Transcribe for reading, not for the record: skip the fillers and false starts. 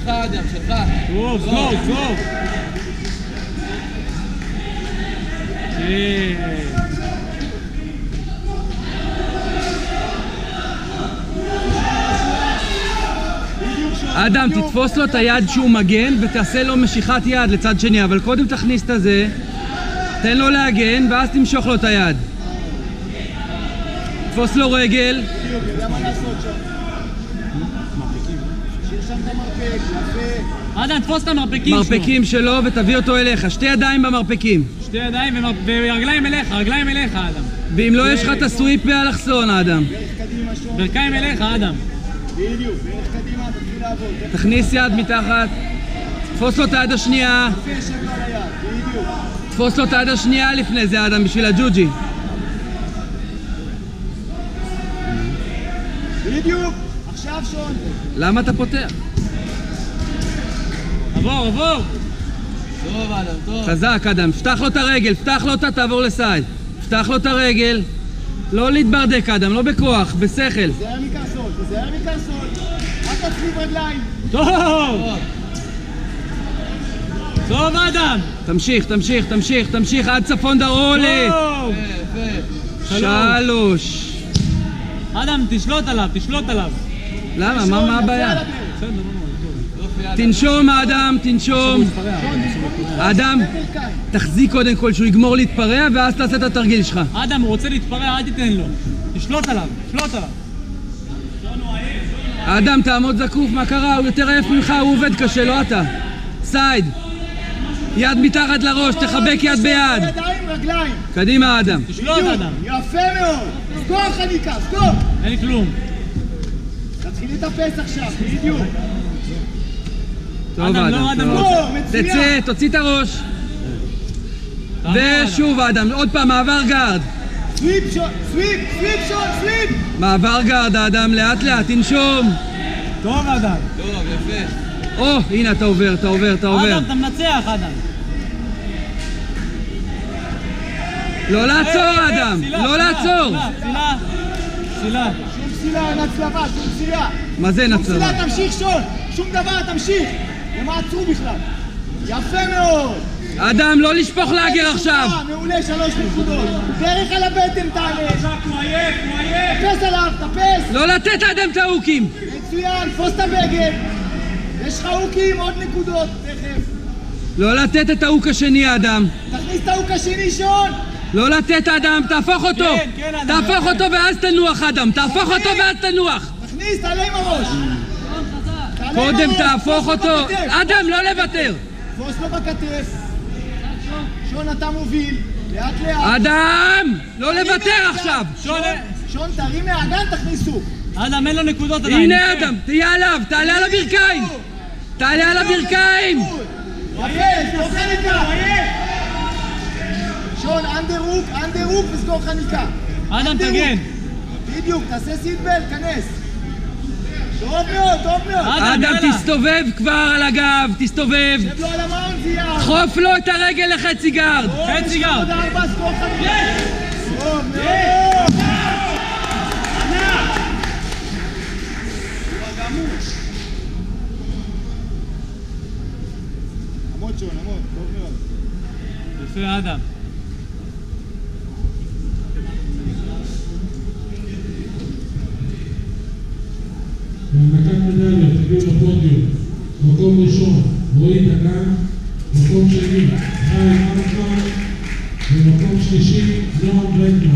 שלך אדם, שלך. טוב, טוב, טוב. אדם, תתפוס לו את היד שהוא מגן ותעשה לו משיכת יד לצד שני, אבל קודם תכניס את הזה, תן לו להגן ואז תמשוך לו את היד. תתפוס לו רגל. יודע מה לעשות שם. שיר שם את המרפק, יפה. אדם, תפוס את המרפקים שלו. מרפקים שלו ותביא אותו אליך, שתי ידיים במרפקים. שתי ידיים ורגליים אליך, רגליים אליך, אדם. ואם לא יש לך את הסוויפ באלכסון, אדם. ברכיים אליך, אדם. בדיוק, בערך קדימה, תתחיל לעבוד. תכניס יד מתחת, תפוס לו את היד השנייה. יפה, שב לו על היד, בדיוק. תפוס לו את היד השנייה לפני זה, אדם, בשביל הג'וג'י. בדיוק, עכשיו שון. למה אתה פותח? עבור, עבור. טוב אדם, טוב. חזק, אדם. פתח לו את הרגל, פתח לו אותה, תעבור לסייד. פתח לו את הרגל. לא להתברדק, אדם, לא בכוח, בשכל. תיזהר מקרסול, תיזהר מקרסול. אל תצליב רגליים. טוב. טוב, אדם. תמשיך, תמשיך, תמשיך, תמשיך עד צפון דרולי. טוב. יפה. 3. אדם, תשלוט עליו, תשלוט עליו. למה? מה הבעיה? בסדר, תנשום, האדם, תנשום. האדם, תחזיק קודם כל שהוא יגמור להתפרע ואז תעשה את התרגיל שלך. אדם, הוא רוצה להתפרע, אל תיתן לו. תשלוט עליו, תשלוט עליו. האדם, תעמוד זקוף, מה קרה? הוא יותר עייף ממך, הוא עובד קשה, לא אתה. סייד. יד מתחת לראש, תחבק יד ביד. ידיים, רגליים. קדימה, האדם. תשלוט, אדם. יפה מאוד. סגור חניקה, סגור. אין לי כלום. תתחיל להתאפס עכשיו, בדיוק. טוב, אדם, לא, האדם, אדם, טוב. לא, מצוין. תצא, תוציא את הראש. ושוב, האדם, עוד פעם, מעבר גארד. סוויפ שון, סוויפ, סוויפ שון, סוויפ. מעבר גארד, האדם, לאט לאט, תנשום. טוב, אדם. טוב, יפה. או, הנה, אתה עובר, אתה עובר, אתה עובר. אדם, אתה מנצח, אדם. לא לעצור, האדם, לא לעצור. פסילה, פסילה. שום פסילה, אין הצלבה, שום פסילה. מה זה שום נצרה? פסילה, תמשיך שון. שום דבר, תמשיך. למה עצרו בכלל? יפה מאוד. אדם, לא לשפוך לאגר עכשיו. מעולה, 3 נקודות. דרך על הבטן תעלה. הוא עייף, הוא עייף. תפס עליו, תפס. לא לתת לאדם את ההוקים. מצוין, תפוס את הבגד. יש לך הוקים, עוד נקודות, תכף. לא לתת את ההוק השני, האדם. תכניס את ההוק השני, שון. לא לתת, האדם, תהפוך אותו. כן, אדם. תהפוך אותו ואז תנוח, אדם. תהפוך אותו ואז תנוח. תכניס, תעלה עם הראש. תעלה עם קודם הראש, תהפוך תפוס לו אותו. בכתף. אדם, לא לוותר. תפוס לו בכתף. שון, אתה מוביל. לאט לאט. אדם, לא לוותר עכשיו. שון, תרים מהאגן, תכניסו. אדם, אין לו נקודות עדיין. הנה, אדם, תהיה עליו. תעלה על הברכיים. תעלה על הברכיים. יפה, סגור חניקה. שון, אנדר הוק וסגור חניקה. אדם, תגן. בדיוק, תעשה סיטבל, כנס. טוב מאוד, טוב מאוד. אדם, תסתובב כבר על הגב, תסתובב. שב לו על המעון, זייר. דחוף לו את הרגל לחצי גארד. חצי גארד. עוד 4, סגור חניקה. טוב מאוד. עמוד שון, עמוד, טוב מאוד. יפה, אדם. הענקת מדליות, תגיעו לפודיום. מקום ראשון, רועי דגן. מקום שני, חיים ארצמן. ומקום שלישי, נועם בלנדמן.